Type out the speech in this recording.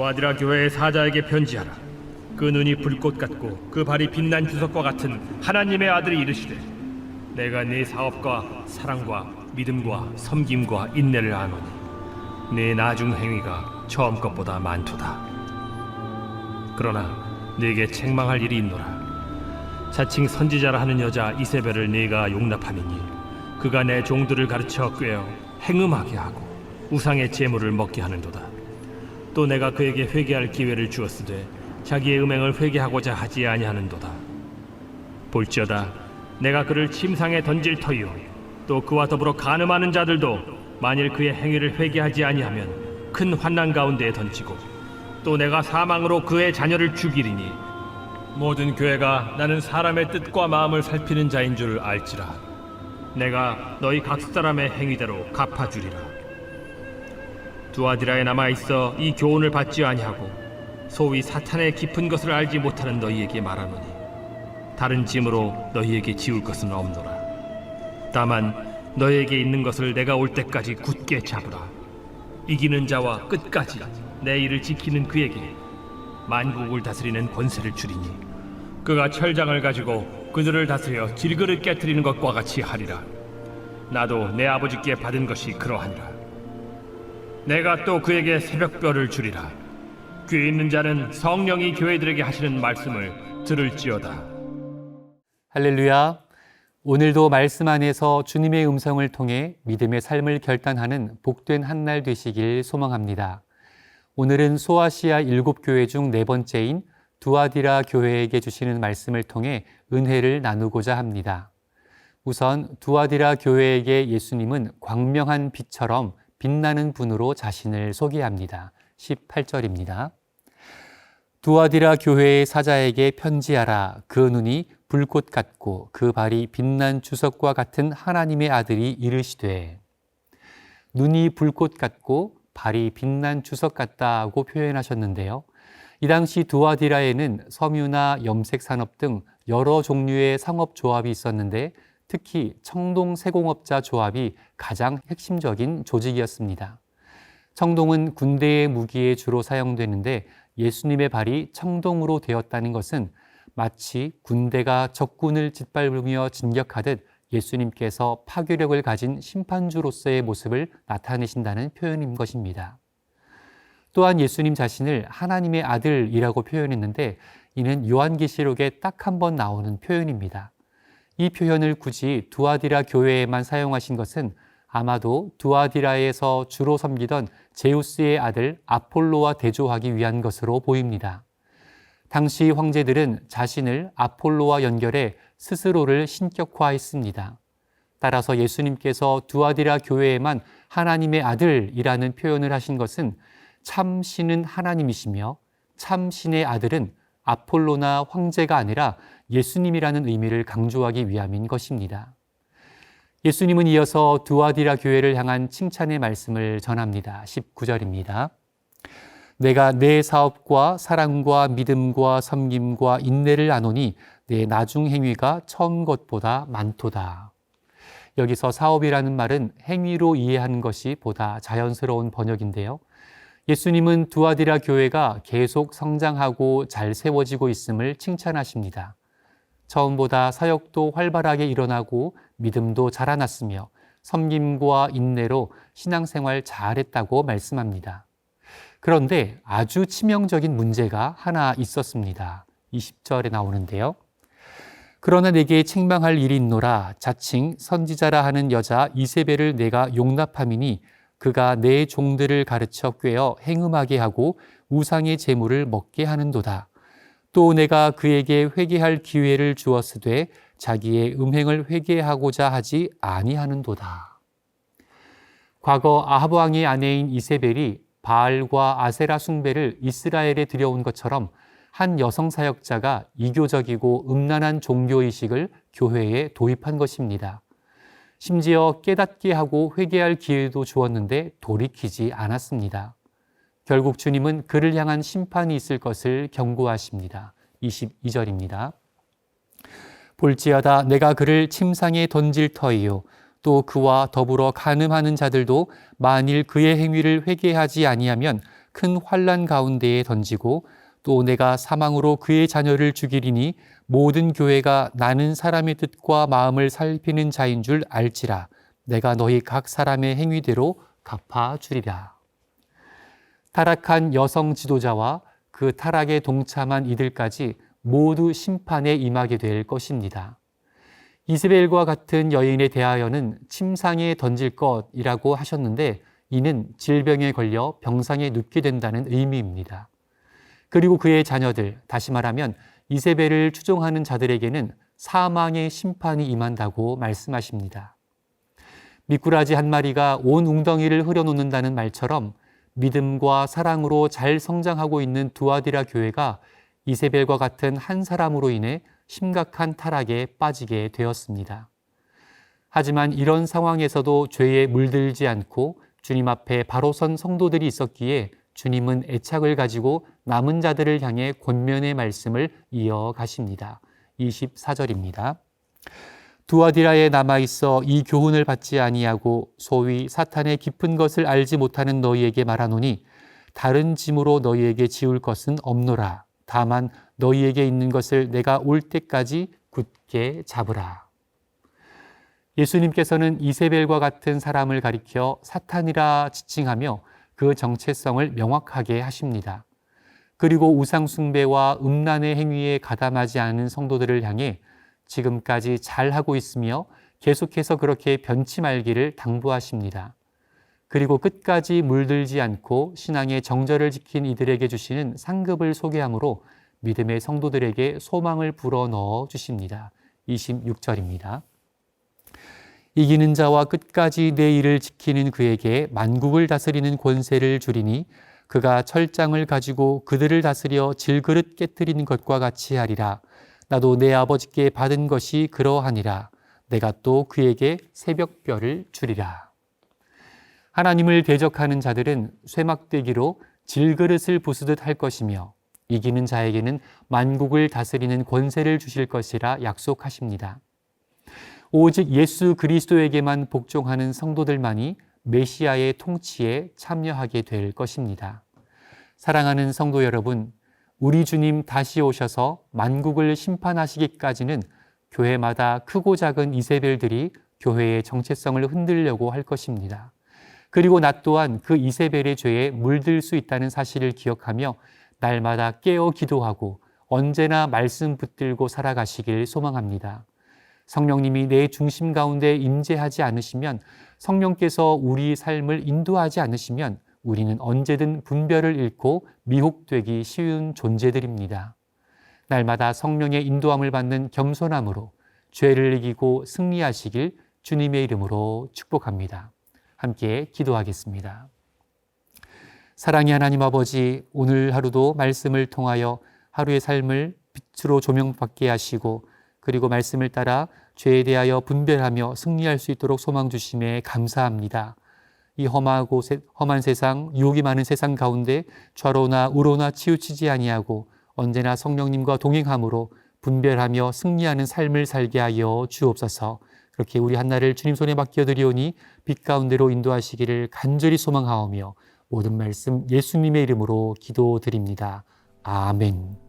두아디라 교회의 사자에게 편지하라. 그 눈이 불꽃 같고 그 발이 빛난 주석과 같은 하나님의 아들이 이르시되, 내가 네 사업과 사랑과 믿음과 섬김과 인내를 아노니 네 나중 행위가 처음 것보다 많도다. 그러나 네게 책망할 일이 있노라. 자칭 선지자라 하는 여자 이세벨을 네가 용납하느니 그가 내 종들을 가르쳐 꾀어 행음하게 하고 우상의 제물을 먹게 하는도다. 또 내가 그에게 회개할 기회를 주었으되 자기의 음행을 회개하고자 하지 아니하는도다. 볼지어다 내가 그를 침상에 던질 터이요 또 그와 더불어 간음하는 자들도 만일 그의 행위를 회개하지 아니하면 큰 환난 가운데에 던지고, 또 내가 사망으로 그의 자녀를 죽이리니 모든 교회가 나는 사람의 뜻과 마음을 살피는 자인 줄 알지라. 내가 너희 각 사람의 행위대로 갚아주리라. 두아디라에 남아있어 이 교훈을 받지 아니하고 소위 사탄의 깊은 것을 알지 못하는 너희에게 말하노니 다른 짐으로 너희에게 지울 것은 없노라. 다만 너희에게 있는 것을 내가 올 때까지 굳게 잡으라. 이기는 자와 끝까지 내 일을 지키는 그에게 만국을 다스리는 권세를 주리니 그가 철장을 가지고 그들을 다스려 질그릇 깨트리는 것과 같이 하리라. 나도 내 아버지께 받은 것이 그러하니라. 내가 또 그에게 새벽별을 주리라. 귀 있는 자는 성령이 교회들에게 하시는 말씀을 들을지어다. 할렐루야. 오늘도 말씀 안에서 주님의 음성을 통해 믿음의 삶을 결단하는 복된 한 날 되시길 소망합니다. 오늘은 소아시아 7교회 중 4번째인 두아디라 교회에게 주시는 말씀을 통해 은혜를 나누고자 합니다. 우선 두아디라 교회에게 예수님은 광명한 빛처럼 빛나는 분으로 자신을 소개합니다. 18절입니다. 두아디라 교회의 사자에게 편지하라. 그 눈이 불꽃 같고 그 발이 빛난 주석과 같은 하나님의 아들이 이르시되. 눈이 불꽃 같고 발이 빛난 주석 같다고 표현하셨는데요. 이 당시 두아디라에는 섬유나 염색 산업 등 여러 종류의 상업조합이 있었는데 특히 청동 세공업자 조합이 가장 핵심적인 조직이었습니다. 청동은 군대의 무기에 주로 사용되는데 예수님의 발이 청동으로 되었다는 것은 마치 군대가 적군을 짓밟으며 진격하듯 예수님께서 파괴력을 가진 심판주로서의 모습을 나타내신다는 표현인 것입니다. 또한 예수님 자신을 하나님의 아들이라고 표현했는데 이는 요한계시록에 딱 한 번 나오는 표현입니다. 이 표현을 굳이 두아디라 교회에만 사용하신 것은 아마도 두아디라에서 주로 섬기던 제우스의 아들 아폴로와 대조하기 위한 것으로 보입니다. 당시 황제들은 자신을 아폴로와 연결해 스스로를 신격화했습니다. 따라서 예수님께서 두아디라 교회에만 하나님의 아들이라는 표현을 하신 것은 참 신은 하나님이시며 참 신의 아들은 아폴로나 황제가 아니라 예수님이라는 의미를 강조하기 위함인 것입니다. 예수님은 이어서 두아디라 교회를 향한 칭찬의 말씀을 전합니다. 19절입니다. 내가 내 사업과 사랑과 믿음과 섬김과 인내를 아노니 내 나중 행위가 처음 것보다 많도다. 여기서 사업이라는 말은 행위로 이해하는 것이 보다 자연스러운 번역인데요. 예수님은 두아디라 교회가 계속 성장하고 잘 세워지고 있음을 칭찬하십니다. 처음보다 사역도 활발하게 일어나고 믿음도 자라났으며 섬김과 인내로 신앙생활 잘했다고 말씀합니다. 그런데 아주 치명적인 문제가 하나 있었습니다. 20절에 나오는데요. 그러나 내게 책망할 일이 있노라. 자칭 선지자라 하는 여자 이세벨을 내가 용납함이니 그가 내 종들을 가르쳐 꾀어 행음하게 하고 우상의 제물을 먹게 하는도다. 또 내가 그에게 회개할 기회를 주었으되 자기의 음행을 회개하고자 하지 아니하는도다. 과거 아합 왕의 아내인 이세벨이 바알과 아세라 숭배를 이스라엘에 들여온 것처럼 한 여성 사역자가 이교적이고 음란한 종교의식을 교회에 도입한 것입니다. 심지어 깨닫게 하고 회개할 기회도 주었는데 돌이키지 않았습니다. 결국 주님은 그를 향한 심판이 있을 것을 경고하십니다. 22절입니다. 볼지어다 내가 그를 침상에 던질 터이요 또 그와 더불어 간음하는 자들도 만일 그의 행위를 회개하지 아니하면 큰 환난 가운데에 던지고 또 내가 사망으로 그의 자녀를 죽이리니 모든 교회가 나는 사람의 뜻과 마음을 살피는 자인 줄 알지라. 내가 너희 각 사람의 행위대로 갚아주리라. 타락한 여성 지도자와 그 타락에 동참한 이들까지 모두 심판에 임하게 될 것입니다. 이세벨과 같은 여인에 대하여는 침상에 던질 것이라고 하셨는데 이는 질병에 걸려 병상에 눕게 된다는 의미입니다. 그리고 그의 자녀들, 다시 말하면 이세벨을 추종하는 자들에게는 사망의 심판이 임한다고 말씀하십니다. 미꾸라지 한 마리가 온 웅덩이를 흐려놓는다는 말처럼 믿음과 사랑으로 잘 성장하고 있는 두아디라 교회가 이세벨과 같은 한 사람으로 인해 심각한 타락에 빠지게 되었습니다. 하지만 이런 상황에서도 죄에 물들지 않고 주님 앞에 바로 선 성도들이 있었기에 주님은 애착을 가지고 남은 자들을 향해 권면의 말씀을 이어가십니다. 24절입니다. 두아디라에 남아있어 이 교훈을 받지 아니하고 소위 사탄의 깊은 것을 알지 못하는 너희에게 말하노니 다른 짐으로 너희에게 지울 것은 없노라. 다만 너희에게 있는 것을 내가 올 때까지 굳게 잡으라. 예수님께서는 이세벨과 같은 사람을 가리켜 사탄이라 지칭하며 그 정체성을 명확하게 하십니다. 그리고 우상숭배와 음란의 행위에 가담하지 않은 성도들을 향해 지금까지 잘하고 있으며 계속해서 그렇게 변치 말기를 당부하십니다. 그리고 끝까지 물들지 않고 신앙의 정절을 지킨 이들에게 주시는 상급을 소개함으로 믿음의 성도들에게 소망을 불어넣어 주십니다. 26절입니다. 이기는 자와 끝까지 내 일을 지키는 그에게 만국을 다스리는 권세를 주리니 그가 철장을 가지고 그들을 다스려 질그릇 깨뜨리는 것과 같이 하리라. 나도 내 아버지께 받은 것이 그러하니라. 내가 또 그에게 새벽별을 주리라. 하나님을 대적하는 자들은 쇠막대기로 질그릇을 부수듯 할 것이며 이기는 자에게는 만국을 다스리는 권세를 주실 것이라 약속하십니다. 오직 예수 그리스도에게만 복종하는 성도들만이 메시아의 통치에 참여하게 될 것입니다. 사랑하는 성도 여러분, 우리 주님 다시 오셔서 만국을 심판하시기까지는 교회마다 크고 작은 이세벨들이 교회의 정체성을 흔들려고 할 것입니다. 그리고 나 또한 그 이세벨의 죄에 물들 수 있다는 사실을 기억하며 날마다 깨어 기도하고 언제나 말씀 붙들고 살아가시길 소망합니다. 성령님이 내 중심 가운데 임재하지 않으시면, 성령께서 우리 삶을 인도하지 않으시면 우리는 언제든 분별을 잃고 미혹되기 쉬운 존재들입니다. 날마다 성령의 인도함을 받는 겸손함으로 죄를 이기고 승리하시길 주님의 이름으로 축복합니다. 함께 기도하겠습니다. 사랑의 하나님 아버지, 오늘 하루도 말씀을 통하여 하루의 삶을 빛으로 조명받게 하시고 그리고 말씀을 따라 죄에 대하여 분별하며 승리할 수 있도록 소망 주심에 감사합니다. 이 험한 세상, 유혹이 많은 세상 가운데 좌로나 우로나 치우치지 아니하고 언제나 성령님과 동행함으로 분별하며 승리하는 삶을 살게 하여 주옵소서. 그렇게 우리 한나를 주님 손에 맡겨드리오니 빛 가운데로 인도하시기를 간절히 소망하오며 모든 말씀 예수님의 이름으로 기도드립니다. 아멘.